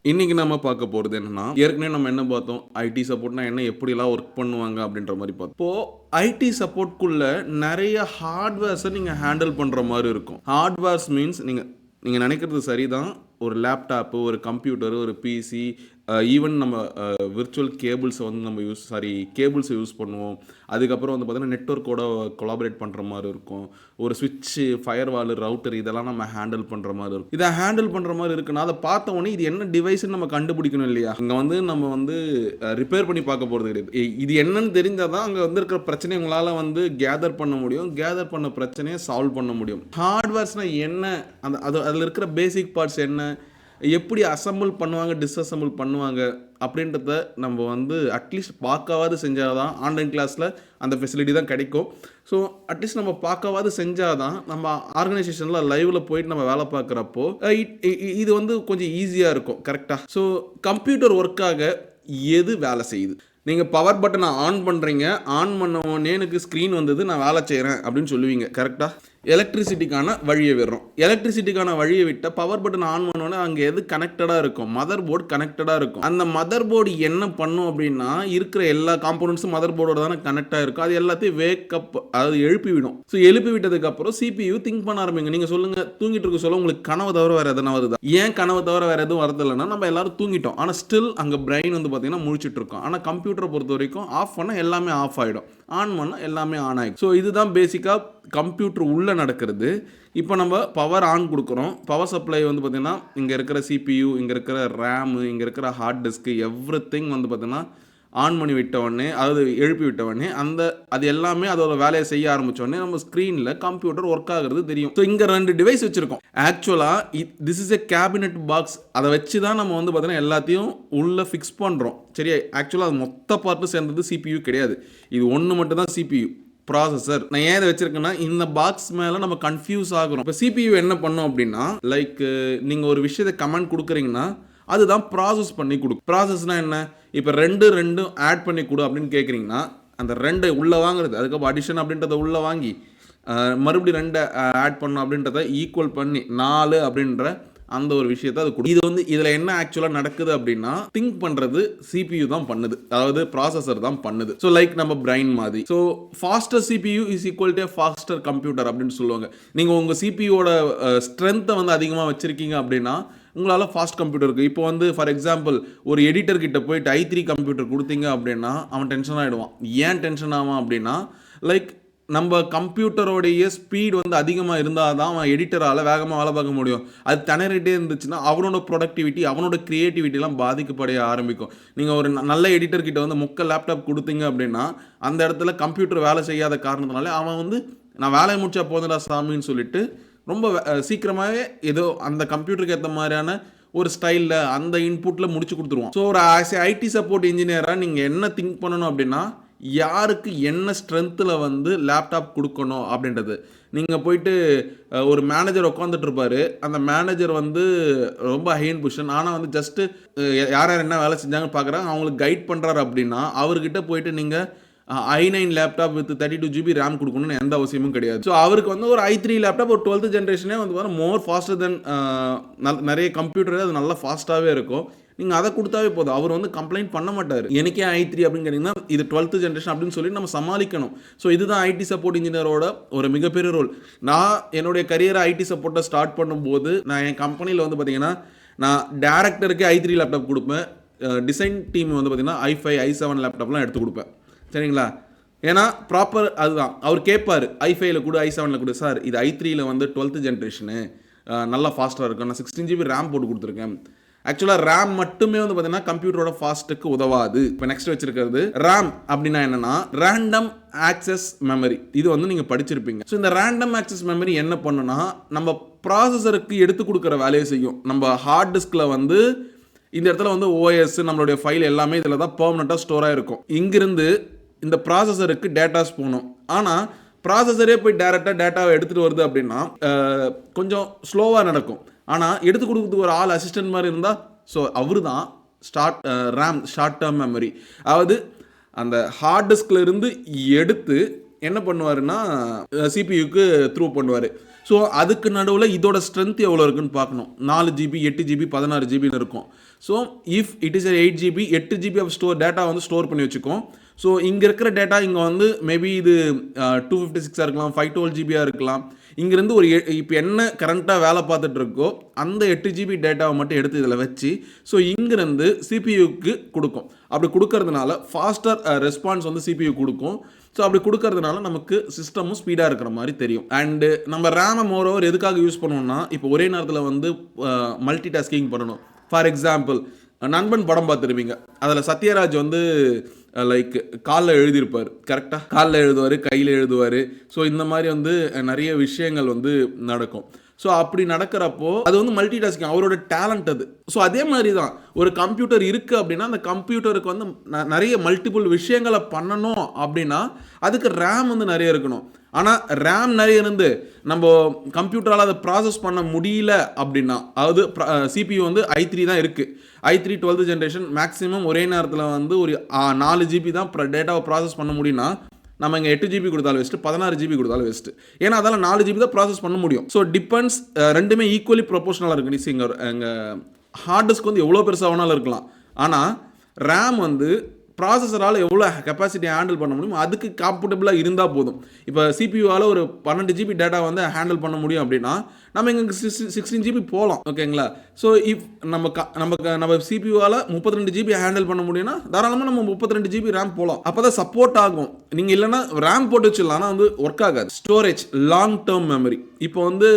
இன்னைக்கு நம்ம பார்க்க போகிறது என்னன்னா, ஏற்கனவே நம்ம என்ன பார்த்தோம், ஐடி சப்போர்ட்னா என்ன, எப்படிலாம் ஒர்க் பண்ணுவாங்க அப்படின்ற மாதிரி பார்த்தோம். இப்போ ஐடி சப்போர்ட்குள்ள நிறைய ஹார்ட்வேர்ஸை நீங்கள் ஹேண்டில் பண்ணுற மாதிரி இருக்கும். ஹார்ட்வேர்ஸ் மீன்ஸ் நீங்கள் நீங்கள் நினைக்கிறது சரிதான். ஒரு லேப்டாப்பு, ஒரு கம்ப்யூட்டரு, ஒரு பிசி, ஈவன் நம்ம விர்ச்சுவல் கேபிள்ஸை வந்து நம்ம கேபிள்ஸை யூஸ் பண்ணுவோம். அதுக்கப்புறம் வந்து பார்த்தீங்கன்னா நெட்வொர்க்கோட கொலாபரேட் பண்ணுற மாதிரி இருக்கும். ஒரு ஸ்விட்ச்சு, ஃபயர் வாலு, ரவுட்டர் இதெல்லாம் நம்ம ஹேண்டில் பண்ணுற மாதிரி இருக்கும். இதை ஹேண்டில் பண்ணுற மாதிரி இருக்குன்னா அதை பார்த்த உடனே இது என்ன டிவைஸ்ன்னு நம்ம கண்டுபிடிக்கணும் இல்லையா? இங்கே வந்து நம்ம வந்து ரிப்பேர் பண்ணி பார்க்க போகிறது கிடையாது. இது என்னன்னு தெரிஞ்சால் தான் அங்கே வந்து இருக்கிற பிரச்சனை உங்களால் வந்து கேதர் பண்ண முடியும். கேதர் பண்ண பிரச்சனையை சால்வ் பண்ண முடியும். ஹார்ட்வேர்ஸ்னால் என்ன, அதில் இருக்கிற பேசிக் பார்ட்ஸ் என்ன, எப்படி அசம்பிள் பண்ணுவாங்க, டிஸ்அசம்பிள் பண்ணுவாங்க அப்படின்றத நம்ம வந்து அட்லீஸ்ட் பார்க்கவாது செஞ்சால் தான் ஆன்லைன் கிளாஸில் அந்த ஃபெசிலிட்டி தான் கிடைக்கும். ஸோ அட்லீஸ்ட் நம்ம பார்க்கவாது செஞ்சால் தான் நம்ம ஆர்கனைசேஷனில் லைவில் போயிட்டு நம்ம வேலை பார்க்குறப்போ இது வந்து கொஞ்சம் ஈஸியாக இருக்கும். கரெக்டாக? ஸோ கம்ப்யூட்டர் ஒர்க்காக எது வேலை செய்யுது? நீங்கள் பவர் பட்டனை ஆன் பண்ணுறீங்க, ஆன் பண்ண உடனே எனக்கு ஸ்க்ரீன் வந்தது, நான் வேலை செய்கிறேன் அப்படின்னு சொல்லுவீங்க. கரெக்டாக? எலக்ட்ரிசிட்டிக்கான வழியை விடுறோம். எலக்ட்ரிசிட்டிக்கான வழியை விட்டால் பவர் பட்டன் ஆன் பண்ணோன்னே அங்கே எது கனெக்டடாக இருக்கும்? மதர் போர்டு கனெக்டடாக இருக்கும். அந்த மதர் போர்டு என்ன பண்ணும் அப்படின்னா, இருக்கிற எல்லா காம்போனன்ட்ஸும் மதர் போர்டோட தானே கனெக்டாக இருக்கும். அது எல்லாத்தையும் வேக்கப், அதாவது எழுப்பி விடும். ஸோ எழுப்பி விட்டதுக்கப்புறம் CPU திங்க் பண்ண ஆரம்பிங்க. நீங்கள் சொல்லுங்கள், தூங்கிட்டு இருக்க சொல்ல உங்களுக்கு கனவு தவிர வேறு எதனா வருதா? ஏன் கனவு தவிர வேறு எதுவும் வரதில்லைன்னா, நம்ம எல்லாரும் தூங்கிட்டோம். ஆனால் ஸ்டில் அங்கே பிரெயின் வந்து பார்த்தீங்கன்னா முழிச்சிட்டு இருக்கோம். ஆனால் கம்ப்யூட்டரை பொறுத்த வரைக்கும் ஆஃப் பண்ணால் எல்லாமே ஆஃப் ஆகிடும், ஆன் பண்ணால் எல்லாமே ஆன் ஆகிடும். ஸோ இதுதான் பேசிக்காக கம்ப்யூட்டர் உள்ளே நடக்கிறது. இப்போ நம்ம பவர் ஆன் கொடுக்குறோம். பவர் சப்ளை வந்து பார்த்திங்கன்னா இங்கே இருக்கிற CPU, இங்கே இருக்கிற ரேமு, இங்கே இருக்கிற ஹார்ட் டிஸ்க்கு, எவ்ரிதிங் வந்து பார்த்திங்கன்னா ஆன் பண்ணி விட்டவுடனே, அதாவது எழுப்பி விட்டவுடனே அது எல்லாமே அதோட வேலையை செய்ய ஆரம்பித்தோடனே நம்ம ஸ்க்ரீனில் கம்ப்யூட்டர் ஒர்க் ஆகுறது தெரியும். ஸோ இங்கே 2 டிவைஸ் வச்சுருக்கோம். ஆக்சுவலாக this is a cabinet box. அதை வச்சு தான் நம்ம வந்து பார்த்தீங்கன்னா எல்லாத்தையும் உள்ளே ஃபிக்ஸ் பண்ணுறோம். சரியா? ஆக்சுவலாக அது மொத்த பார்ட்டு சேர்ந்தது CPU கிடையாது. இது ஒன்று மட்டும் தான் CPU ப்ராசஸர். நான் ஏன் இதை வச்சிருக்கேன்னா, இந்த பாக்ஸ் மேலே நம்ம கன்ஃபியூஸ் ஆகிறோம். இப்போ CPU என்ன பண்ணோம் அப்படின்னா, லைக் நீங்கள் ஒரு விஷயத்தை கமெண்ட் கொடுக்குறீங்கன்னா அதுதான் ப்ராசஸ் பண்ணி கொடுக்கும். ப்ராசஸ்னால் என்ன? இப்போ ரெண்டும் ஆட் பண்ணி கொடு அப்படின்னு கேட்குறீங்கன்னா, அந்த 2 உள்ளே வாங்குறது, அதுக்கப்புறம் அடிஷன் அப்படின்றத உள்ளே வாங்கி மறுபடியும் 2 ஆட் பண்ணணும் அப்படின்றத ஈக்குவல் பண்ணி 4 அப்படின்ற அந்த ஒரு விஷயத்தை அது கொடு. இது வந்து இதில் என்ன ஆக்சுவலாக நடக்குது அப்படின்னா, திங்க் பண்ணுறது CPU தான் பண்ணுது, அதாவது ப்ராசஸர் தான் பண்ணுது. ஸோ லைக் நம்ம பிரைன் மாதிரி. So faster CPU is equal to faster computer அப்படின்னு சொல்லுவாங்க. நீங்கள் உங்கள் CPUவோட ஸ்ட்ரென்த்தை வந்து அதிகமாக வச்சுருக்கீங்க அப்படின்னா உங்களால் ஃபாஸ்ட் கம்ப்யூட்டர் இருக்குது. இப்போ வந்து ஃபார் எக்ஸாம்பிள் ஒரு எடிட்டர் கிட்ட போயிட்டு i3 கம்ப்யூட்டர் கொடுத்தீங்க அப்படின்னா அவன் டென்ஷன் ஆகிடுவான். ஏன் டென்ஷன் ஆவான் அப்படின்னா, லைக் நம்ம கம்ப்யூட்டரோடைய ஸ்பீட் வந்து அதிகமாக இருந்தால் தான் அவன் எடிட்டரால் வேகமாக வேலை பார்க்க முடியும். அது திணறிட்டே இருந்துச்சுன்னா அவனோட ப்ரொடக்டிவிட்டி, அவனோட க்ரியேட்டிவிட்டிலாம் பாதிக்கப்பட ஆரம்பிக்கும். நீங்கள் ஒரு நல்ல எடிட்டர் கிட்ட வந்து லேப்டாப் கொடுத்தீங்க அப்படின்னா அந்த இடத்துல கம்ப்யூட்டர் வேலை செய்யாத காரணத்தினால அவன் வந்து நான் வேலையை முடிச்சா போதுடா சாமின்னு சொல்லிட்டு ரொம்ப சீக்கிரமாகவே ஏதோ அந்த கம்ப்யூட்டருக்கு ஏற்ற மாதிரியான ஒரு ஸ்டைலில் அந்த இன்புட்டில் முடிச்சு கொடுத்துருவோம். ஸோ ஒரு ஐடி சப்போர்ட் இன்ஜினியராக நீங்கள் என்ன திங்க் பண்ணணும் அப்படின்னா, யாருக்கு என்ன ஸ்ட்ரென்த்தில் வந்து லேப்டாப் கொடுக்கணும் அப்படின்றது. நீங்கள் போயிட்டு ஒரு மேனேஜர் உட்காந்துட்டு இருப்பார். அந்த மேனேஜர் வந்து ரொம்ப ஹைன் பொசிஷன், ஆனால் வந்து ஜஸ்ட்டு யார் யார் என்ன வேலை செஞ்சாங்கன்னு பார்க்குறாங்க, அவங்களுக்கு கைட் பண்ணுறாரு அப்படின்னா அவர்கிட்ட போயிட்டு நீங்கள் i9 laptop with 32 GB RAM கொடுக்கணும்னு எந்த அவசியமும் கிடையாது. ஸோ அவருக்கு வந்து ஒரு i3 லேப்டாப் ஒரு 12th ஜென்ரேஷனே வந்து மோர் ஃபாஸ்டர் தென் நிறைய கம்ப்யூட்டர், அது நல்லா ஃபாஸ்ட்டாகவே இருக்கும். நீங்கள் அதை கொடுத்தாவே போதும், அவர் வந்து கம்ப்ளைண்ட் பண்ண மாட்டார். எனக்கே i3 அப்படின்னு கேட்டிங்கன்னா இது 12th ஜென்ரேஷன் அப்படின்னு சொல்லி நம்ம சமாளிக்கணும். ஸோ இதுதான் ஐடி சப்போர்ட் இன்ஜினியரோட ஒரு மிகப்பெரிய ரோல். நான் என்னுடைய கரியரை ஐடி சப்போர்ட்டை ஸ்டார்ட் பண்ணும்போது நான் என் கம்பெனியில் வந்து பார்த்தீங்கன்னா நான் டேரக்டருக்கு i3 லேப்டாப் கொடுப்பேன். டிசைன் டீம் வந்து பார்த்தீங்கன்னா i5 i7 லேப்டாப்லாம் எடுத்து கொடுப்பேன். சரிங்களா? ஏன்னா ப்ராப்பர் அதுதான் அவர் கேட்பார், i5ல கூட i7ல கூட, சார் இது i3ல வந்து 12th ஜென்ரேஷனு நல்லா ஃபாஸ்ட்டாக இருக்கும், நான் 16 GB ரேம் போட்டு கொடுத்துருக்கேன். ஆக்சுவலாக ரேம் மட்டுமே வந்து பார்த்தீங்கன்னா கம்ப்யூட்டரோட ஃபாஸ்ட்டுக்கு உதவாது. இப்போ நெக்ஸ்ட் வச்சிருக்கிறது ரேம் அப்படின்னா என்னன்னா, ரேண்டம் ஆக்சஸ் மெமரி. இது வந்து நீங்கள் படிச்சிருப்பீங்க. ஸோ இந்த ரேண்டம் ஆக்சஸ் மெமரி என்ன பண்ணுன்னா, நம்ம ப்ராசஸருக்கு எடுத்து கொடுக்குற வேலையை செய்யும். நம்ம ஹார்ட் டிஸ்கில் வந்து இந்த இடத்துல வந்து ஓஎஸ், நம்மளுடைய ஃபைல் எல்லாமே இதில் தான் பெர்மனெண்ட்டாக ஸ்டோராக இருக்கும். இங்கிருந்து இந்த ப்ராசஸருக்கு டேட்டாஸ் போகணும். ஆனால் ப்ராசஸரே போய் டேட்டாவை எடுத்துகிட்டு வருது அப்படின்னா கொஞ்சம் ஸ்லோவாக நடக்கும். ஆனால் எடுத்து கொடுக்குறதுக்கு ஒரு ஆள் அசிஸ்டன்ட் மாதிரி இருந்தால், ஸோ அவர் தான் ரேம், ஷார்ட் டேர்ம் மெமரி. அதாவது அந்த ஹார்ட் டிஸ்கில் இருந்து எடுத்து என்ன பண்ணுவாருன்னா சிபியூக்கு த்ரூ பண்ணுவார். ஸோ அதுக்கு நடுவில் இதோட ஸ்ட்ரென்த் எவ்வளோ இருக்குன்னு பார்க்கணும். 4 GB 8 GB 16 GBன்னு இருக்கும். So if it is 8 GB 8 GB of data வந்து ஸ்டோர் பண்ணி வச்சுக்கோம். ஸோ இங்கே இருக்கிற டேட்டா இங்கே வந்து மேபி இது 256 இருக்கலாம், 512 GB இருக்கலாம். இங்கேருந்து ஒரு இப்போ என்ன கரண்ட்டாக வேலை பார்த்துட்டு இருக்கோ அந்த 8 GB டேட்டாவை மட்டும் எடுத்து இதில் வச்சு ஸோ இங்கேருந்து சிபியூக்கு கொடுக்கும். அப்படி கொடுக்கறதுனால ஃபாஸ்டர் ரெஸ்பான்ஸ் வந்து சிபியூ கொடுக்கும். ஸோ அப்படி கொடுக்கறதுனால நமக்கு சிஸ்டமும் ஸ்பீடாக இருக்கிற மாதிரி தெரியும். அண்டு நம்ம ரேமை மோரோவர் எதுக்காக யூஸ் பண்ணுவோம்னா, இப்போ ஒரே நேரத்தில் வந்து மல்டி டாஸ்கிங் பண்ணணும். ஃபார் எக்ஸாம்பிள், நண்பன் படம் பார்த்துருப்பீங்க. அதில் சத்யராஜ் வந்து லைக் காலில் எழுதியிருப்பார். கரெக்டாக காலில் எழுதுவார், கையில் எழுதுவார். ஸோ இந்த மாதிரி வந்து நிறைய விஷயங்கள் வந்து நடக்கும். ஸோ அப்படி நடக்கிறப்போ அது வந்து மல்டி டாஸ்கிங், அவரோட டேலண்ட் அது. ஸோ அதே மாதிரி தான் ஒரு கம்ப்யூட்டர் இருக்குது அப்படின்னா அந்த கம்ப்யூட்டருக்கு வந்து நிறைய மல்டிபிள் விஷயங்களை பண்ணணும் அப்படின்னா அதுக்கு ரேம் வந்து நிறைய இருக்கணும். ஆனால் ரேம் நிறைய இருந்து நம்ம கம்ப்யூட்டரால் அதை ப்ராசஸ் பண்ண முடியல அப்படின்னா, அதாவது சிபியூ வந்து i3 தான் இருக்குது. i3 12th ஜென்ரேஷன் மேக்ஸிமம் ஒரே நேரத்தில் வந்து ஒரு 4 GB தான் டேட்டாவை ப்ராசஸ் பண்ண முடியும்னா நம்ம இங்கே 8 GB கொடுத்தாலும் வேஸ்ட்டு, 16 GB கொடுத்தாலும் வேஸ்ட்டு. ஏன்னா அதால் 4 GB தான் ப்ராசஸ் பண்ண முடியும். ஸோ டிபெண்ட்ஸ், ரெண்டுமே ஈக்குவலி ப்ரொபோஷனலாக இருக்குது. நீங்க எங்கள் ஹார்ட் டிஸ்க் வந்து எவ்வளோ பெருசாக வேணாலும் இருக்கலாம். ஆனால் ரேம் வந்து ப்ராசஸரால் எவ்வளோ கெப்பாசிட்டி ஹேண்டில் பண்ண முடியும் அதுக்கு காம்பர்டபுளாக இருந்தால் போதும். இப்போ சிபியூவால் ஒரு 12 GB டேட்டா வந்து ஹேண்டில் பண்ண முடியும் அப்படின்னா நம்ம இங்கே 16 GB போகலாம். ஓகேங்களா? ஸோ இஃப் நம்ம சிபியூவால் 32 GB ஹேண்டில் பண்ண முடியும்னா தாராளமாக நம்ம 32 GB ரேம் போகலாம். அப்போ தான் சப்போர்ட் ஆகும். நீங்கள் இல்லைன்னா ரேம் போட்டு வச்சிடலாம், ஆனால் வந்து ஒர்க் ஆகாது. Storage, long term memory. இப்போ வந்து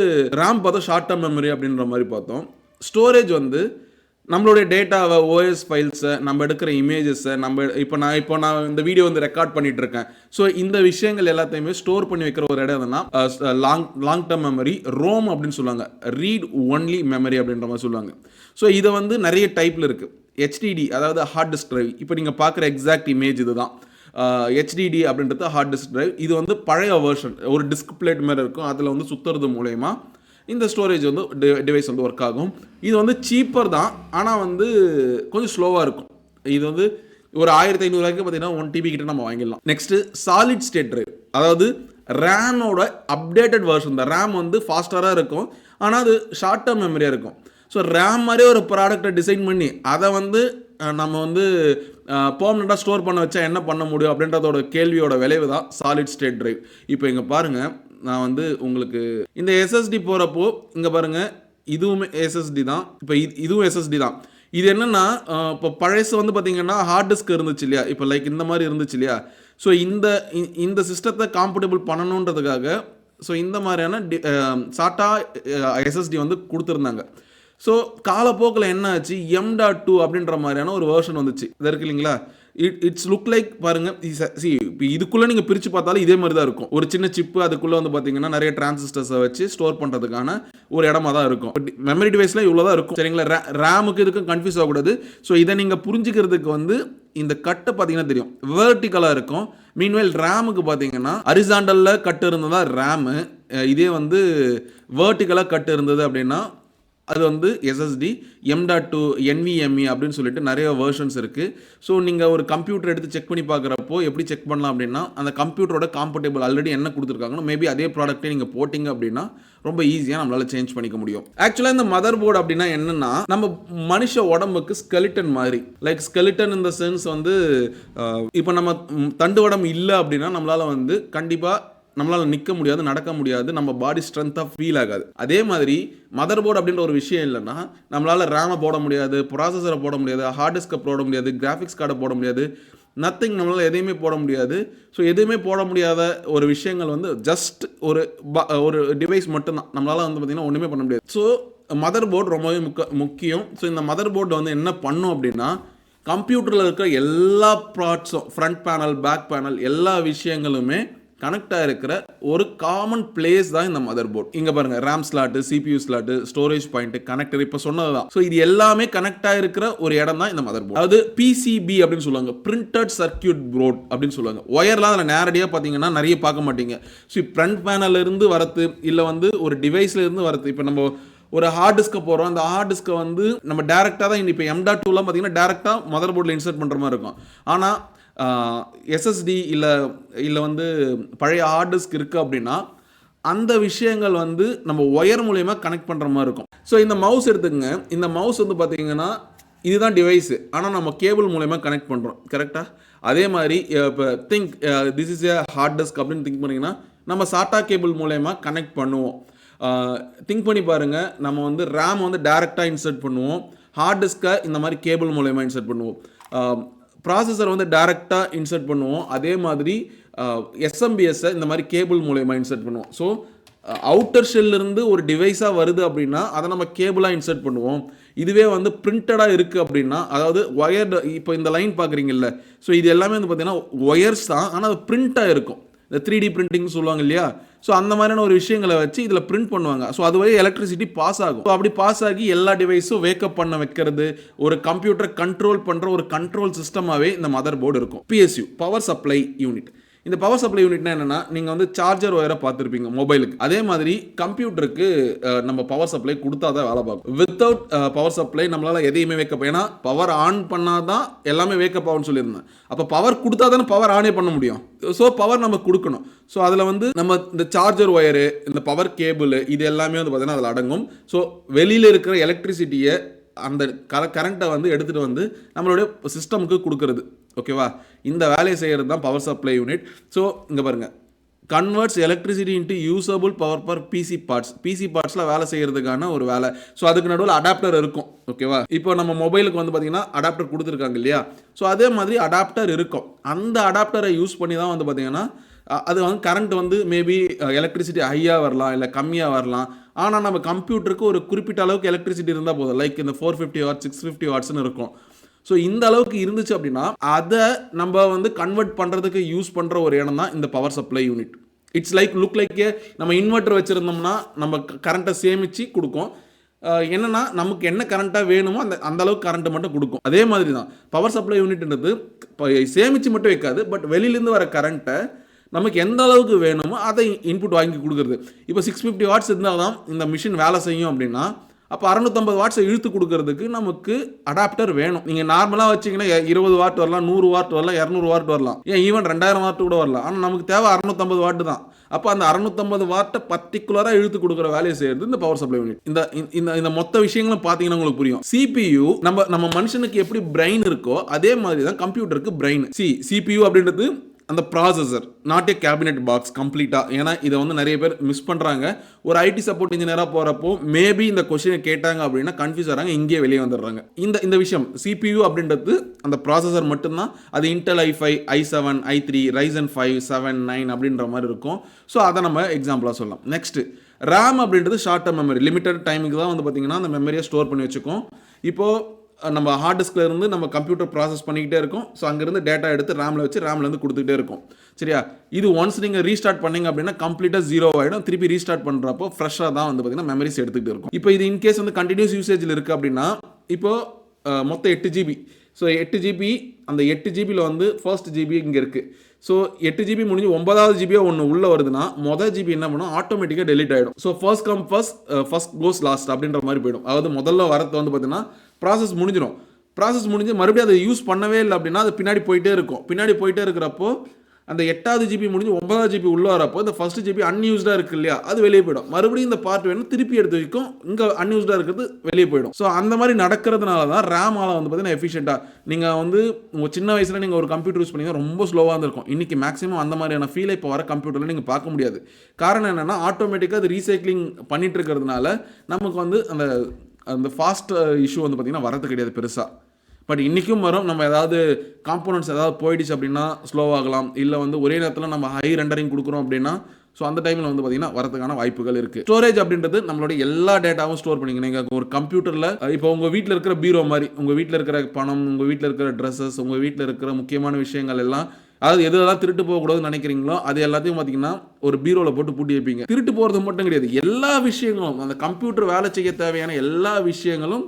ரேம் பார்த்தோம், ஷார்ட் டேர்ம் மெமரி அப்படின்ற மாதிரி பார்த்தோம். ஸ்டோரேஜ் வந்து நம்மளுடைய டேட்டாவை, ஓஎஸ் ஃபைல்ஸை, நம்ம எடுக்கிற இமேஜஸை, இப்போ நான் இந்த வீடியோ வந்து ரெக்கார்ட் பண்ணிட்டு இருக்கேன். ஸோ இந்த விஷயங்கள் எல்லாத்தையுமே ஸ்டோர் பண்ணி வைக்கிற ஒரு இடம் எதுனா லாங் டேர்ம் மெமரி, ரோம் அப்படின்னு சொல்லுவாங்க, ரீட் ஒன்லி மெமரி அப்படின்ற மாதிரி சொல்லுவாங்க. ஸோ இதை வந்து நிறைய டைப்பில் இருக்குது. HDD அதாவது ஹார்ட் டிஸ்க் டிரைவ். இப்போ நீங்கள் பார்க்குற எக்ஸாக்ட் இமேஜ் இது தான். HDD அப்படின்றது ஹார்ட் டிஸ்க் டிரைவ். இது வந்து பழைய வெர்ஷன், ஒரு டிஸ்க் பிளேட் மாதிரி இருக்கும். அதில் வந்து சுற்றுறது மூலயமா இந்த ஸ்டோரேஜ் வந்து டிவைஸ் வந்து ஒர்க் ஆகும். இது வந்து சீப்பர் தான், ஆனால் வந்து கொஞ்சம் ஸ்லோவாக இருக்கும். இது வந்து ஒரு 1500 ரூபாய்க்கு பார்த்தீங்கன்னா 1 TB கிட்ட நம்ம வாங்கிடலாம். நெக்ஸ்ட்டு சாலிட் ஸ்டேட் டிரைவ், அதாவது ரேமோட அப்டேட்டட் வெர்ஷன் தான். ரேம் வந்து ஃபாஸ்டராக இருக்கும், ஆனால் அது ஷார்ட் டேர்ம் மெமரியாக இருக்கும். ஸோ ரேம் மாதிரியே ஒரு ப்ராடக்டை டிசைன் பண்ணி அதை வந்து நம்ம வந்து பெர்மனெண்ட்டாக ஸ்டோர் பண்ண வச்சா என்ன பண்ண முடியும் அப்படின்றதோட கேள்வியோட விளைவு தான் சாலிட் ஸ்டேட் டிரைவ். இப்போ இங்கே பாருங்கள், நான் வந்து உங்களுக்கு இந்த எஸ்எஸ்டி போகிறப்போ இங்கே பாருங்கள், இதுவுமே எஸ்எஸ்டி தான். இப்போ இதுவும் எஸ்எஸ்டி தான். இது என்னென்னா, இப்போ பழசு வந்து பார்த்திங்கன்னா ஹார்ட் டிஸ்க் இருந்துச்சு இல்லையா, இப்போ லைக் இந்த மாதிரி இருந்துச்சு இல்லையா. ஸோ இந்த சிஸ்டத்தை காம்பர்டபுள் பண்ணணுன்றதுக்காக ஸோ இந்த மாதிரியான சாட்டா எஸ்எஸ்டி வந்து கொடுத்துருந்தாங்க. ஸோ காலப்போக்கில் என்ன ஆச்சு, M.2 அப்படின்ற மாதிரியான ஒரு வேர்ஷன் வந்துச்சு. இது இருக்கு இல்லைங்களா, இட்ஸ் லுக் லைக் பாருங்கள். இப்போ இதுக்குள்ளே நீங்கள் பிரித்து பார்த்தாலும் இதே மாதிரி தான் இருக்கும். ஒரு சின்ன சிப்பு, அதுக்குள்ளே வந்து பார்த்தீங்கன்னா நிறைய டிரான்சிஸ்டர்ஸை வச்சு ஸ்டோர் பண்ணுறதுக்கான ஒரு இடமா தான் இருக்கும். மெமரி டிவைஸ்லாம் இவ்வளோ தான் இருக்கும். சரிங்களா? ரேமுக்கு இதுக்கும் கன்ஃபியூஸ் ஆகக்கூடாது. ஸோ இதை நீங்கள் புரிஞ்சுக்கிறதுக்கு வந்து இந்த கட்டை பார்த்தீங்கன்னா தெரியும், வேர்ட்டிக்கலாக இருக்கும். மீன்வைல் ரேமுக்கு பார்த்தீங்கன்னா ஹரிசாண்டலில் கட்டு இருந்ததா ரேமு, இதே வந்து வேர்ட்டிக்கலாக கட்டு இருந்தது அப்படின்னா அது வந்து SSD M.2 NVMe அப்படின்னு சொல்லிட்டு நிறைய வேர்ஷன்ஸ் இருக்குது. ஸோ நீங்கள் ஒரு கம்ப்யூட்டர் எடுத்து செக் பண்ணி பார்க்குறப்போ எப்படி செக் பண்ணலாம் அப்படின்னா, அந்த கம்ப்யூட்டரோட காம்பர்டபிள் ஆல்ரெடி என்ன கொடுத்துருக்காங்கன்னு மேபி அதே ப்ராடக்ட்டே நீங்கள் போட்டிங்க அப்படின்னா ரொம்ப ஈஸியாக நம்மளால் சேஞ்ச் பண்ணிக்க முடியும். ஆக்சுவலாக இந்த மதர் போர்டு அப்படின்னா என்னென்னா, நம்ம மனுஷ உடம்புக்கு ஸ்கெலிட்டன் மாதிரி, லைக் ஸ்கெலிட்டன் இந்த சென்ஸ் வந்து இப்போ நம்ம தண்டுவடம் இல்லை அப்படின்னா நம்மளால் வந்து கண்டிப்பாக நம்மளால் நிற்க முடியாது, நடக்க முடியாது, நம்ம பாடி ஸ்ட்ரென்த்தாக ஃபீல் ஆகாது. அதே மாதிரி மதர் போர்டு அப்படின்ற ஒரு விஷயம் இல்லைன்னா நம்மளால் ரேமை போட முடியாது, ப்ராசஸரை போட முடியாது, ஹார்ட் டிஸ்கை போட முடியாது, கிராஃபிக்ஸ் கார்டை போட முடியாது, நத்திங், நம்மளால் எதையுமே போட முடியாது. ஸோ எதுவுமே போட முடியாத ஒரு விஷயங்கள் வந்து ஜஸ்ட் ஒரு டிவைஸ் மட்டும்தான். நம்மளால் வந்து பார்த்திங்கன்னா ஒன்றுமே பண்ண முடியாது. ஸோ மதர் போர்டு ரொம்பவே முக்கியம். ஸோ இந்த மதர் போர்டு வந்து என்ன பண்ணும் அப்படின்னா, கம்ப்யூட்டரில் இருக்கிற எல்லா பார்ட்ஸும், ஃப்ரண்ட் பேனல், பேக் பேனல், எல்லா விஷயங்களுமே கனெக்டாக இருக்கிற ஒரு காமன் பிளேஸ் தான் இந்த மதர் போர்டு. இங்கே பாருங்கள், RAM slot, CPU slot, storage point, connector, இப்போ சொன்னது தான். ஸோ இது எல்லாமே கனெக்டாக இருக்கிற ஒரு இடம் தான் இந்த மதர் போர்டு. அதாவது PCB அப்படின்னு சொல்லுவாங்க, பிரிண்டட் சர்க்கியூட் போர்ட் அப்படின்னு சொல்லுவாங்க. ஒயர்லாம் அதில் நேரடியாக பார்த்தீங்கன்னா நிறைய பார்க்க மாட்டீங்க. ஸோ ஃப்ரண்ட் பேனல்ல இருந்து வரது, இல்லை வந்து ஒரு டிவைஸ்ல இருந்து வரது. இப்போ நம்ம ஒரு ஹார்ட் டிஸ்கை போகிறோம், அந்த ஹார்ட் டிஸ்கை வந்து நம்ம டேரெக்டாக தான் இப்போ M.2லாம் பார்த்தீங்கன்னா டேரெக்டாக மதர் போர்டில் இன்சர்ட் பண்ணுற மாதிரி இருக்கும். ஆனால் எஸ்எஸ்டி இல்லை இல்லை வந்து பழைய ஹார்ட் டிஸ்க் இருக்குது அப்படின்னா அந்த விஷயங்கள் வந்து நம்ம ஒயர் மூலயமா கனெக்ட் பண்ணுற மாதிரி இருக்கும். ஸோ இந்த மவுஸ் எடுத்துக்கங்க. இந்த மவுஸ் வந்து பார்த்தீங்கன்னா இதுதான் டிவைஸு, ஆனால் நம்ம கேபிள் மூலயமா கனெக்ட் பண்ணுறோம். கரெக்டாக அதே மாதிரி இப்போ think this is a hard disk அப்படின்னு திங்க் பண்ணிங்கன்னா நம்ம சாட்டா கேபிள் மூலயமா கனெக்ட் பண்ணுவோம். திங்க் பண்ணி பாருங்கள், நம்ம வந்து ரேம் வந்து டைரெக்டாக இன்சர்ட் பண்ணுவோம், ஹார்ட் டிஸ்க்கை இந்த மாதிரி கேபிள் மூலயமா இன்சர்ட் பண்ணுவோம், ப்ராசஸர் வந்து டைரெக்டாக இன்சர்ட் பண்ணுவோம். அதே மாதிரி எஸ்எம்பிஎஸ்ஸை இந்த மாதிரி கேபிள் மூலயமா இன்சர்ட் பண்ணுவோம். ஸோ அவுட்டர் ஷெல்லிருந்து ஒரு டிவைஸாக வருது அப்படின்னா அதை நம்ம கேபிளாக இன்சர்ட் பண்ணுவோம். இதுவே வந்து பிரிண்டடாக இருக்குது அப்படின்னா, அதாவது ஒயர்டு, இப்போ இந்த லைன் பார்க்குறீங்கல்ல, ஸோ இது எல்லாமே வந்து பார்த்தீங்கன்னா ஒயர்ஸ் தான், ஆனால் அது பிரிண்ட்டாக இருக்கும். இந்த 3D பிரிண்டிங் சொல்லுவாங்க இல்லையா, ஸோ அந்த மாதிரியான ஒரு விஷயங்களை வச்சு இதில் பிரிண்ட் பண்ணுவாங்க. ஸோ அது வரை எலக்ட்ரிசிட்டி பாஸ் ஆகும். ஸோ அப்படி பாஸ் ஆகி எல்லா டிவைஸும் வேக்கப் பண்ண வைக்கிறது, ஒரு கம்ப்யூட்டரை கண்ட்ரோல் பண்ணுற ஒரு கண்ட்ரோல் சிஸ்டமாகவே இந்த மதர் போர்டு இருக்கும். PSU, power supply unit. இந்த பவர் சப்ளை யூனிட்னா என்னன்னா, நீங்கள் வந்து சார்ஜர் ஒயரை பார்த்துருப்பீங்க மொபைலுக்கு, அதே மாதிரி கம்ப்யூட்டருக்கு நம்ம பவர் சப்ளை கொடுத்தா தான் வேலை பார்க்கும். வித்தவுட் பவர் சப்ளை நம்மளால் எதையுமே வேக்கப், ஏன்னா பவர் ஆன் பண்ணால் தான் எல்லாமே வேக்கப் ஆகும்னு சொல்லியிருந்தேன். அப்போ பவர் கொடுத்தா தானே பவர் ஆனே பண்ண முடியும். ஸோ பவர் நம்ம கொடுக்கணும். ஸோ அதில் வந்து நம்ம இந்த சார்ஜர் ஒயரு, இந்த பவர் கேபிள், இது எல்லாமே வந்து பார்த்தீங்கன்னா அதில் அடங்கும். ஸோ வெளியில் இருக்கிற எலக்ட்ரிசிட்டியை, அந்த கரண்ட்டை வந்து எடுத்துகிட்டு வந்து நம்மளுடைய சிஸ்டமுக்கு கொடுக்கறது. ஓகேவா, இந்த வேலையை செய்கிறது தான் பவர் சப்ளை யூனிட். ஸோ இங்கே பாருங்கள், converts electricity into usable power for PC parts. PC பார்ட்ஸில் வேலை செய்கிறதுக்கான ஒரு வேலை. ஸோ அதுக்கு நடுவில் அடாப்டர் இருக்கும். ஓகேவா, இப்போ நம்ம மொபைலுக்கு வந்து பார்த்தீங்கன்னா அடாப்டர் கொடுத்துருக்காங்க இல்லையா, ஸோ அதே மாதிரி அடாப்டர் இருக்கும். அந்த அடாப்டரை யூஸ் பண்ணி தான் வந்து பார்த்தீங்கன்னா அது வந்து கரண்ட் வந்து மேபி எலக்ட்ரிசிட்டி ஹையாக வரலாம், இல்லை கம்மியாக வரலாம். ஆனால் நம்ம கம்ப்யூட்டருக்கு ஒரு குறிப்பிட்ட அளவுக்கு எலக்ட்ரிசிட்டி இருந்தால் போதும். லைக் இந்த 450 வாட்ஸ் 650 வாட்ஸ்னு இருக்கும். ஸோ இந்த அளவுக்கு இருந்துச்சு அப்படின்னா அதை நம்ம வந்து கன்வெர்ட் பண்ணுறதுக்கு யூஸ் பண்ணுற ஒரு இடம் தான் இந்த power supply unit. It's like look like நம்ம இன்வெர்டர் வச்சுருந்தோம்னா நம்ம கரண்ட்டை சேமித்து கொடுக்கும். என்னென்னா நமக்கு என்ன கரண்ட்டாக வேணுமோ அந்த அளவுக்கு கரண்ட்டை மட்டும் கொடுக்கும். அதே மாதிரி தான் பவர் சப்ளை யூனிட்ன்றது சேமித்து மட்டும் வைக்காது, பட் வெளியிலேருந்து வர கரண்ட்டை நமக்கு எந்த அளவுக்கு வேணுமோ அதை இன்புட் வாங்கி கொடுக்குறது. இப்போ 650 வாட்ஸ் இருந்தால் தான் இந்த மிஷின் வேலை செய்யும் அப்படின்னா, அப்போ 650 வாட்ஸை இழுத்து கொடுக்கறதுக்கு நமக்கு அடாப்டர் வேணும். நீங்கள் நார்மலாக வச்சிங்கன்னா 20 வாட் வரலாம், 100 வாட் வரலாம், 200 வாட் வரலாம், ஏன் ஈவன் 2000 வாட் கூட வரலாம். ஆனால் நமக்கு தேவை 650 வாட்டு தான். அப்போ அந்த 650 வாட்டை பர்டிகுலராக இழுத்து கொடுக்குற வேலையை செய்கிறது இந்த பவர் சப்ளை யூனிட். இந்த மொத்த விஷயங்களும் பார்த்தீங்கன்னா உங்களுக்கு புரியும். CPU நம்ம மனுஷனுக்கு எப்படி பிரெயின் இருக்கோ அதே மாதிரி தான் கம்ப்யூட்டருக்கு பிரெயின். CPU அப்படின்றது அந்த processor, not a cabinet box கம்ப்ளீட்டாக. ஏன்னா இதை வந்து நிறைய பேர் மிஸ் பண்ணுறாங்க. ஒரு ஐடி சப்போர்ட் இன்ஜினியராக போகிறப்போ மேபி இந்த கொஸ்டினை கேட்டாங்க அப்படின்னா கன்ஃபியூஸ் ஆகிறாங்க, இங்கேயே வெளியே வந்துடுறாங்க. இந்த விஷயம் CPU அப்படின்றது அந்த ப்ராசஸர் மட்டும்தான். அது Intel i5, i7, i3, Ryzen 5, 7, 9 அப்படின்ற மாதிரி இருக்கும். ஸோ அதை நம்ம எக்ஸாம்பிளாக சொல்லலாம். நெக்ஸ்ட்டு ரேம் அப்படின்றது ஷார்ட் டர்ம் மெமரி. லிமிட்டட் டைமுக்கு தான் வந்து பார்த்திங்கன்னா அந்த மெமரியை ஸ்டோர் பண்ணி வச்சுக்கோம். இப்போது நம்ம ஹார்ட் டிஸ்கில் இருந்து நம்ம கம்ப்யூட்டர் ப்ராசஸ் பண்ணிக்கிட்டே இருக்கும். ஸோ அங்கேருந்து டேட்டா எடுத்து ரேமில் வச்சு ரேம்லேருந்து கொடுத்துக்கிட்டே இருக்கும். சரியா, இது ஒன்ஸ் நீங்கள் ரீஸ்டார்ட் பண்ணிங்க அப்படின்னா கம்ப்ளீட்டாக 0 ஆகிடும். திருப்பி ரீஸ்டார்ட் பண்ணுறப்போ ஃப்ரெஷ்ஷாக தான் வந்து பார்த்தீங்கன்னா மெமரிஸ் எடுத்துக்கிட்டு இருக்கும். இப்போ இது இன்கேஸ் வந்து கண்டினியூஸ் யூசேஜில் இருக்குது அப்படின்னா, இப்போது மொத்தம் 8 GB. ஸோ 8 GB, அந்த 8 GBயில் வந்து ஃபர்ஸ்ட் GB இங்கே இருக்குது. ஸோ 8 GB முடிஞ்சு 9வது ஜிபியாக ஒன்று உள்ளே வருதுன்னா மொதல் ஜிபி என்ன பண்ணும், ஆட்டோமேட்டிக்காக டெலிட் ஆகிடும். ஸோ ஃபர்ஸ்ட் கம் ஃபர்ஸ்ட் கோஸ் லாஸ்ட் அப்படின்ற மாதிரி போயிடும். அதாவது முதல்ல வரது வந்து பார்த்தீங்கன்னா ப்ராசஸ் முடிஞ்சிடும். ப்ராசஸ் முடிஞ்சு மறுபடியும் அதை யூஸ் பண்ணவே இல்லை அப்படின்னா அது பின்னாடி போயிட்டே இருக்கும். பின்னாடி போயிட்டே இருக்கிறப்போ அந்த 8வது ஜிபி முடிஞ்சு 9வது ஜிபி உள்ளே வரப்போ இந்த ஃபர்ஸ்ட் ஜிபி அன்யூஸ்டாக இருக்குது இல்லையா, அது வெளியே போயிடும். மறுபடியும் இந்த பார்ட் வேணும் திருப்பி எடுத்து வைக்கும், இங்கே அன்யூஸ்டாக இருக்கிறது வெளியே போயிடும். ஸோ அந்த மாதிரி நடக்கிறதுனால தான் ரேமால் வந்து பார்த்தீங்கன்னா எஃபிஷியண்ட்டாக. நீங்கள் வந்து உங்கள் சின்ன வயசில் நீங்கள் ஒரு கம்ப்யூட்டர் யூஸ் பண்ணிங்கன்னா ரொம்ப ஸ்லோவாக இருந்திருக்கும். இன்றைக்கி மேக்ஸிமம் அந்த மாதிரியான ஃபீலை இப்போ வர கம்ப்யூட்டரில் நீங்கள் பார்க்க முடியாது. காரணம் என்னென்னா ஆட்டோமேட்டிக்காக அது ரீசைக்ளிங் பண்ணிட்டு இருக்கிறதுனால நமக்கு வந்து அந்த ஃபாஸ்ட் இஷ்யூ வந்து பார்த்திங்கன்னா வரது கிடையாது பெருசாக. பட் இன்றைக்கும் வரும். நம்ம ஏதாவது காம்போனன்ட்ஸ் ஏதாவது போயிடுச்சு அப்படின்னா ஸ்லோவாகலாம், இல்லை வந்து ஒரே நேரத்தில் நம்ம ஹை ரெண்டரிங் கொடுக்குறோம் அப்படின்னா ஸோ அந்த டைமில் வந்து பார்த்திங்கன்னா வரதுக்கான வாய்ப்புகள் இருக்குது. ஸ்டோரேஜ் அப்படின்றது நம்மளோட எல்லா டேட்டாவும் ஸ்டோர் பண்ணிக்கணும். நீங்கள் ஒரு கம்ப்யூட்டரில் இப்போ உங்கள் வீட்டில் இருக்கிற பீரோ மாதிரி உங்கள் வீட்டில் இருக்கிற பணம், உங்கள் வீட்டில் இருக்கிற ட்ரெஸ்ஸஸ், உங்கள் வீட்டில் இருக்கிற முக்கியமான விஷயங்கள் எல்லாம், அதாவது எதெல்லாம் திருட்டு போகக்கூடாதுன்னு நினைக்கிறீங்களோ அது எல்லாத்தையும் பார்த்தீங்கன்னா ஒரு பீரோவில் போட்டு பூட்டி வைப்பீங்க. திருட்டு போகிறது மட்டும் கிடையாது, எல்லா விஷயங்களும் அந்த கம்ப்யூட்டர் வேலை செய்ய தேவையான எல்லா விஷயங்களும்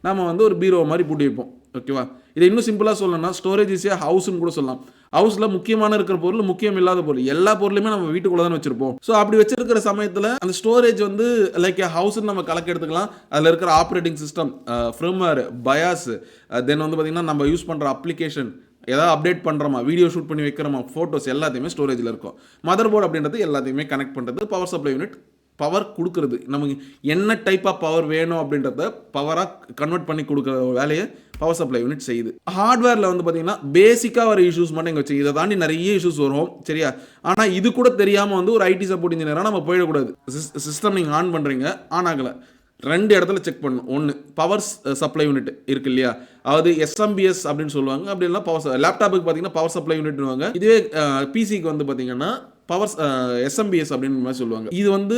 நம்ம வந்து ஒரு பீரோ மாதிரி பூட்டி வைப்போம். ஓகேவா, இதை இன்னும் சிம்பிளாக சொல்லணும்னா ஸ்டோரேஜ் இஸ் ஹவுஸ்ன்னு கூட சொல்லலாம். ஹவுஸில் முக்கியமான இருக்கிற பொருள், முக்கியம் இல்லாத பொருள், எல்லா பொருளுமே நம்ம வீட்டுக்குள்ளே தான் வச்சிருப்போம். ஸோ அப்படி வச்சிருக்கிற சமயத்தில் அந்த ஸ்டோரேஜ் வந்து லைக் ஹவுஸ்ன்னு நம்ம கலக்க எடுத்துக்கலாம். அதில் இருக்கிற ஆப்ரேட்டிங் சிஸ்டம், ஃபிர்ம்வேர், பயாஸ், தென் வந்து பார்த்திங்கன்னா நம்ம யூஸ் பண்ணுற அப்ளிகேஷன் ஏதாவது அப்டேட் பண்ணுறோமா, வீடியோ ஷூட் பண்ணி வைக்கிறோமா, ஃபோட்டோஸ் எல்லாத்தையுமே ஸ்டோரேஜில் இருக்கும். மதர் போர்டு அப்படின்றது எல்லாத்தையுமே கனெக்ட் பண்ணுறது, பவர் சப்ளை யூனிட் பவர் கொடுக்குறது, நமக்கு என்ன டைப் ஆஃப் பவர் வேணும் அப்படின்றத பவராக கன்வெர்ட் பண்ணி கொடுக்குற வேலையை பவர் சப்ளை யூனிட் செய்யுது. ஹார்ட்வேரில் வந்து பார்த்தீங்கன்னா பேசிக்காக வர இஷ்யூஸ் மட்டும் இங்கே வச்சு, இதை தாண்டி நிறைய இஷ்யூஸ் வரும் சரியா. ஆனால் இது கூட தெரியாமல் வந்து ஒரு ஐடி சப்போர்ட் இன்ஜினியராக நம்ம போயிடக்கூடாது. சிஸ்டம் நீங்கள் ஆன் பண்ணுறீங்க, ஆன் ஆகலை, 2 இடத்துல செக் பண்ணணும். ஒன்று பவர் சப்ளை யூனிட் இருக்கு இல்லையா, அதாவது எஸ்எம்பிஎஸ் அப்படின்னு சொல்லுவாங்க. அப்படி இல்லைனா பவர் லேப்டாப்புக்கு பார்த்தீங்கன்னா பவர் சப்ளை யூனிட்னுவாங்க. இதுவே பிசிக்கு வந்து பார்த்தீங்கன்னா பவர் எஸ்எம்பிஎஸ் அப்படின்னு மாதிரி சொல்லுவாங்க. இது வந்து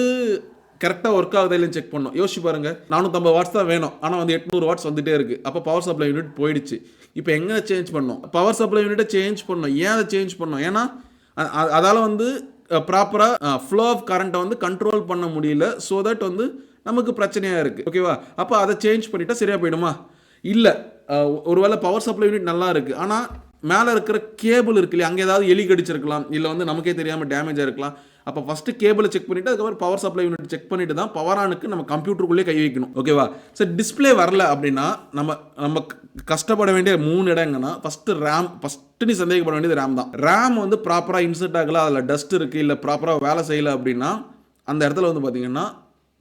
கரெக்டாக ஒர்க் ஆகுதா இல்லைன்னு செக் பண்ணணும். யோசிச்சு பாருங்க, 450 வாட்ஸ் தான் வேணும், ஆனால் வந்து 800 வாட்ஸ் வந்துட்டே இருக்கு. அப்போ பவர் சப்ளை யூனிட் போயிடுச்சு. இப்போ எங்கே சேஞ்ச் பண்ணணும்? பவர் சப்ளை யூனிட்டை சேஞ்ச் பண்ணணும். ஏன் அதை சேஞ்ச் பண்ணணும்? ஏன்னா அதால் வந்து ப்ராப்பராக ஃப்ளோ ஆஃப் கரண்ட்டை வந்து கண்ட்ரோல் பண்ண முடியல. ஸோ தட் வந்து நமக்கு பிரச்சனையாக இருக்குது. ஓகேவா? அப்போ அதை சேஞ்ச் பண்ணிட்டா சரியாக போயிடுமா? இல்லை, ஒருவேளை பவர் சப்ளை யூனிட் நல்லா இருக்குது, ஆனால் மேலே இருக்கிற கேபிள் இருக்கு இல்லையா, அங்கே ஏதாவது எலி கடிச்சிருக்கலாம், இல்லை வந்து நமக்கே தெரியாமல் டேமேஜாக இருக்கலாம். அப்போ ஃபஸ்ட்டு கேபிளை செக் பண்ணிவிட்டு அதுக்கப்புறம் பவர் சப்ளை யூனிட் செக் பண்ணிட்டு தான் பவர் ஆனுக்கு நம்ம கம்ப்யூட்டருக்குள்ளே கை வைக்கணும். ஓகேவா? சார் டிஸ்பிளே வரல அப்படின்னா நம்ம கஷ்டப்பட வேண்டிய 3 இடங்கன்னா, ஃபஸ்ட்டு ரேம். ஃபஸ்ட்டு நீ சந்தேகப்பட வேண்டியது ரேம் தான். ரேம் வந்து ப்ராப்பராக இன்சர்ட் ஆகலை, அதில் டஸ்ட் இருக்குது, இல்லை ப்ராப்பராக வேலை செய்யலை அப்படின்னா அந்த இடத்துல வந்து பார்த்தீங்கன்னா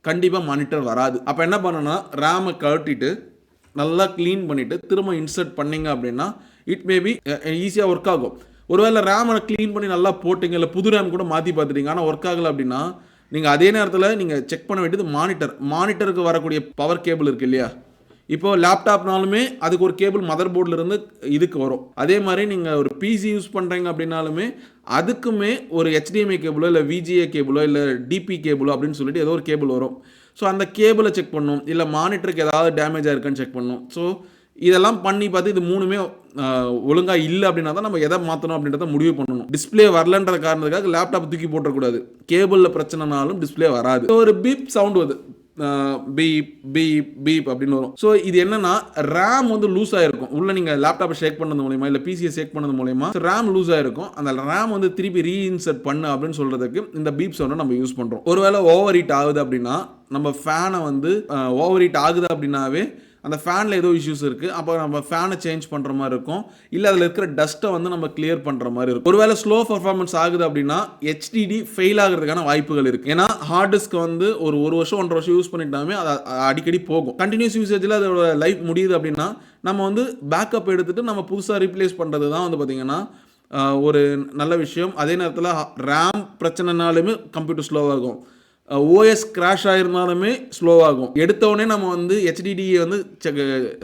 கண்டிப்பாக மானிட்டர் வராது. அப்போ என்ன பண்ணணும்னா, ரேமை கழட்டிட்டு நல்லா க்ளீன் பண்ணிவிட்டு திரும்ப இன்சர்ட் பண்ணிங்க அப்படின்னா இட் மேபி ஈஸியாக ஒர்க் ஆகும். ஒருவேளை ரேமை க்ளீன் பண்ணி நல்லா போட்டிங்க, இல்லை புது ரேம் கூட மாற்றி பார்த்துட்டீங்க, ஆனால் ஒர்க் ஆகலை அப்படின்னா நீங்கள் அதே நேரத்தில் நீங்கள் செக் பண்ண வேண்டியது மானிட்டருக்கு வரக்கூடிய பவர் கேபிள் இருக்குது இல்லையா. இப்போ லேப்டாப்னாலுமே அதுக்கு ஒரு கேபிள் மதர் போர்டில் இருந்து இதுக்கு வரும். அதே மாதிரி நீங்கள் ஒரு பிசி யூஸ் பண்ணுறீங்க அப்படின்னாலுமே அதுக்குமே ஒரு HDMI கேபிளோ இல்லை VGA கேபிளோ இல்லை DP கேபிளோ அப்படின்னு சொல்லிட்டு ஏதோ ஒரு கேபிள் வரும். ஸோ அந்த கேபிளை செக் பண்ணணும், இல்லை மானிட்டருக்கு ஏதாவது டேமேஜ் ஆயிருக்குன்னு செக் பண்ணணும். ஸோ இதெல்லாம் பண்ணி பார்த்து இது 3மே ஒழுங்காக இல்லை அப்படின்னா தான் நம்ம எதை மாற்றணும் அப்படின்றத முடிவு பண்ணணும். டிஸ்பிளே வரலன்ற காரணத்துக்காக லேப்டாப் தூக்கி போட்டக்கூடாது. கேபிளில் பிரச்சனைனாலும் டிஸ்பிளே வராது. ஒரு பீப் சவுண்ட் வருது, பீப் பீப் பீப் அப்படின்னு வரும். ஸோ இது என்னன்னா, ரேம் வந்து லூஸ் ஆயிருக்கும். உள்ள நீங்கள் லேப்டாப்பை ஷேக் பண்ணது மூலயமா இல்லை பிசியை ஷேக் பண்ணது மூலயமா ரேம் லூஸ் ஆயிருக்கும். அந்த ரேம் வந்து திருப்பி ரீஇன்சர்ட் பண்ணு அப்படின்னு சொல்றதுக்கு இந்த பீப் சவுண்டை நம்ம யூஸ் பண்ணுறோம். ஒருவேளை ஓவர் ஹீட் ஆகுது அப்படின்னா, நம்ம ஃபேனை வந்து ஓவர் ஹீட் ஆகுது அப்படின்னாவே அந்த ஃபேனில் ஏதோ இஷ்யூஸ் இருக்குது. அப்போ நம்ம ஃபேனை சேஞ்ச் பண்ணுற மாதிரி இருக்கும், இல்லை அதில் இருக்கிற டஸ்ட்டை வந்து நம்ம கிளியர் பண்ணுற மாதிரி இருக்கும். ஒருவேளை ஸ்லோ பர்ஃபார்மன்ஸ் ஆகுது அப்படின்னா HDD ஃபெயில் ஆகிறதுக்கான வாய்ப்புகள் இருக்குது. ஏன்னா ஹார்ட் டிஸ்க் வந்து ஒரு வருஷம் 1.5 வருஷம் யூஸ் பண்ணிட்டாமே அது அடிக்கடி போகும். கண்டினியூஸ் யூசேஜில் அதோட லைஃப் முடியுது அப்படின்னா நம்ம வந்து பேக்கப் எடுத்துகிட்டு நம்ம புதுசாக ரீப்ளேஸ் பண்ணுறது தான் வந்து பார்த்திங்கன்னா ஒரு நல்ல விஷயம். அதே நேரத்தில் ரேம் பிரச்சனைனாலுமே கம்ப்யூட்டர் ஸ்லோவாகும், OS கிராஷ் ஆயிருந்தாலுமே ஸ்லோவாகும். எடுத்தவொடனே நம்ம வந்து HDD வந்து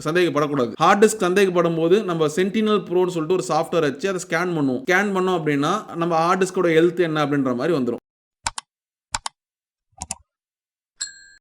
சந்தேகப்படக்கூடாது. ஹார்ட் டிஸ்க் சந்தேகப்படும் போது நம்ம சென்டினல் ப்ரோன்னு சொல்லிட்டு ஒரு சாஃப்ட்வேர் வச்சு அதை ஸ்கேன் பண்ணோம் அப்படின்னா நம்ம ஹார்ட் டிஸ்கோட ஹெல்த் என்ன அப்படின்ற மாதிரி வந்துடும்.